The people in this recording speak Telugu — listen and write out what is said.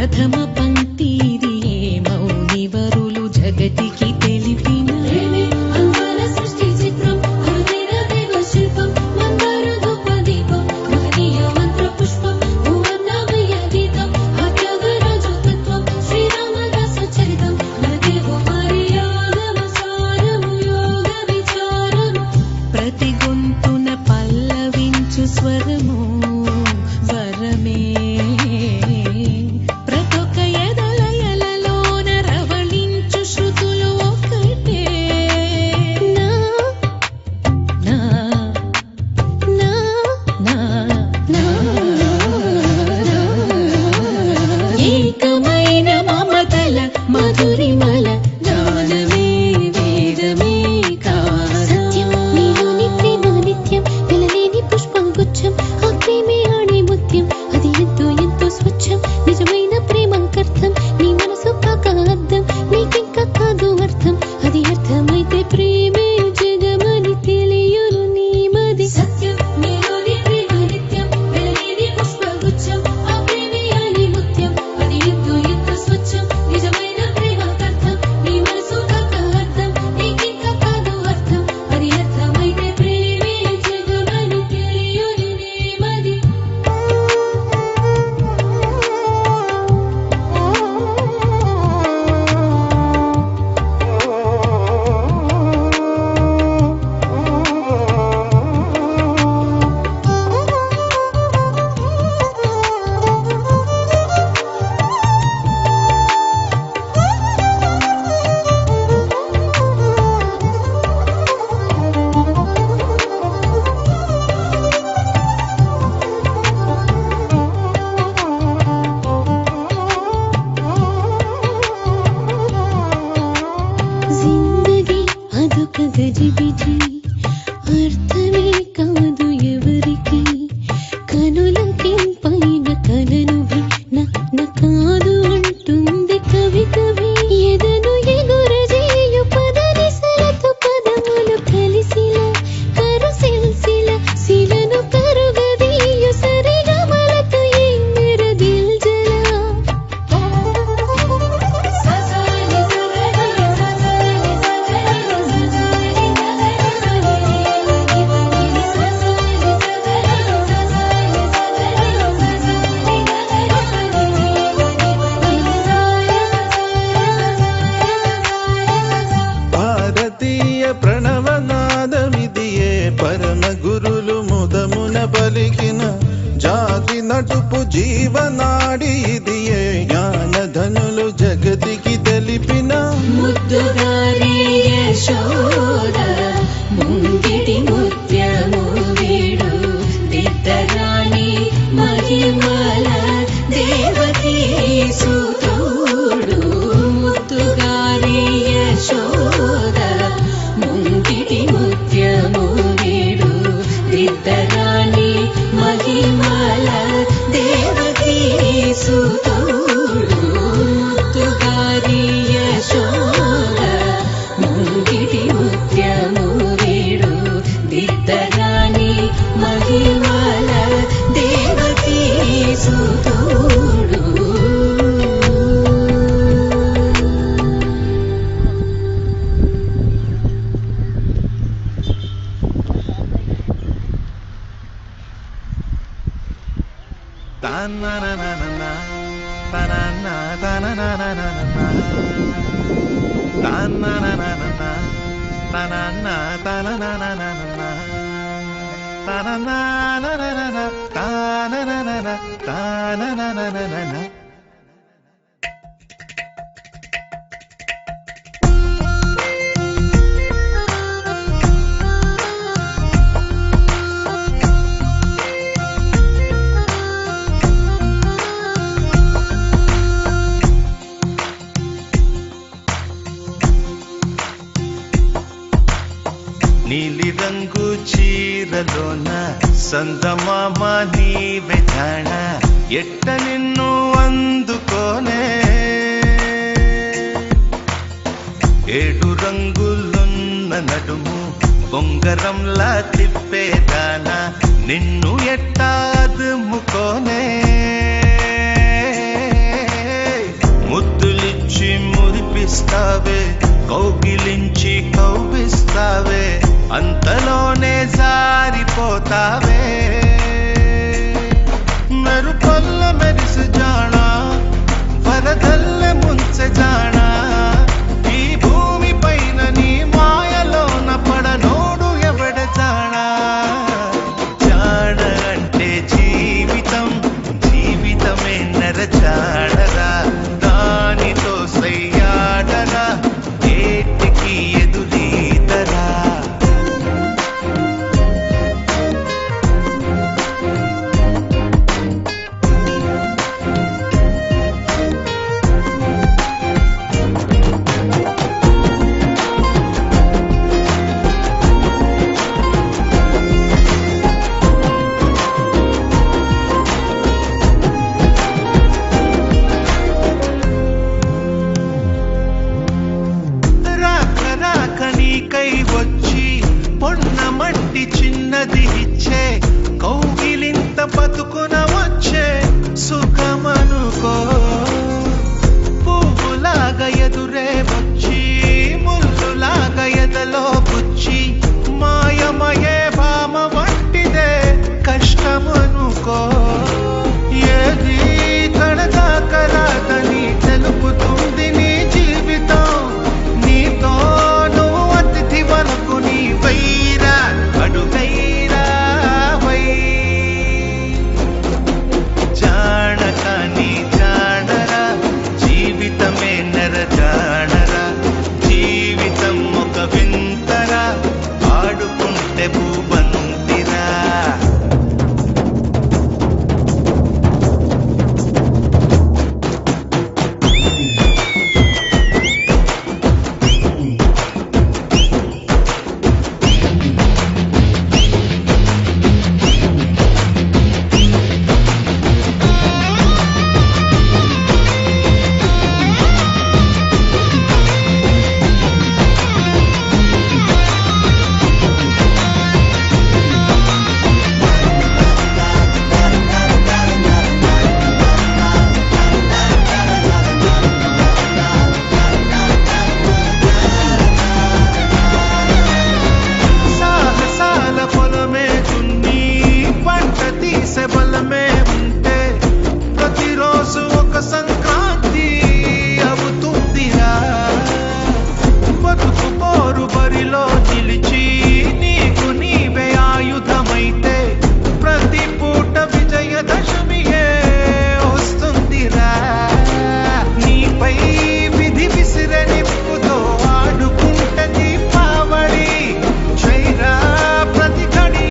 ప్రథమ పంక్తిది మౌనివరులు జగతికి తెలిపిన ప్రతి గొంతున పల్లవించు స్వరము వరమే ప్రతొక ఎదలయలలోన రవళించు శృతులు ఒకటే నా నా నా నా నా ఏకమైన మమతల మధురిమల జ్ఞానమే వేదమే సత్యం నీలోని ప్రేమ నిత్యం వెలలేని పుష్పగుచ్చం ఆ ప్రేమే ఆడే ముత్యం అది ఎంతో ఎంతో స్వచ్ఛం నిజమైన ప్రేమంకర్థం నీ మనసు పాక అర్థం నీకింకా కాదు అర్థం అది అర్థమైతే ప్రేమే జగమని తెలియను నీ మది సత్యం నీలోని ప్రేమ నిత్యం వెలలేని పుష్పగుచ్చం ఆ ప్రేమే ఆడే ముత్యం అది ఎంతో ఎంతో స్వచ్ఛం నిజమైన ప్రేమంకర్థం నీ మనసు పాక అర్థం నీకింకా కాదు అర్థం అది అర్థమైతే ప్రేమే జగమని తెలియను నీ మది జిందగీ అదొక గజిబిజి అర్థమే కాదు ఎవరికి కనులకింపైన కలను కాదు అంటుంది కవి కవి ఎదను ఎగురజేయు పదనిసలతో పదములు కలిసిలా కరుసిల్సిల శిలను కరుగదీయు సరిగమలతో ఎందర దిల్జలా భారతీయ ప్రణవనాదమిదియే పరమ గురులు ముదమున పలికిన జాతి నటుపు జీవనాడి ఇదియే జ్ఞానధనులు జగతికి తెలిపిన ముద్దుగారి యశోద ముంగిటి ముత్యము వీడు దిద్దరాణి మహిమల దేవకీ సుతుడు ముద్దుగారి యశోద ముంగిటి ముత్యము వీడు దిద్దరాణి మహిమల దేవకీ సుతుడు ముద్దుగారి యశోద ముంగిటి ముత్యము వీడు దిద్దరాణి మహిమల దేవకీ సుతుడు తాననననన, తనన, తననననన, తాననననన, తనన, తననననన, తననననన, తానననన, తాననననన. నీలి రంగు చీరలోన సందమామ నీవే జాణ ఎట్ట నిన్ను అందుకోనే ఏడు రంగులున్న నడుము బొంగరంలా తిప్పేదానా నిన్ను ఎట్టా అదుముకోనే కవ్విస్తావే కౌగిలించి కవ్విస్తావే అంతలోనే జారిపోతావే మెరుపల్ల మెరిసి జాణ వరదల్ల ముంచె జాణ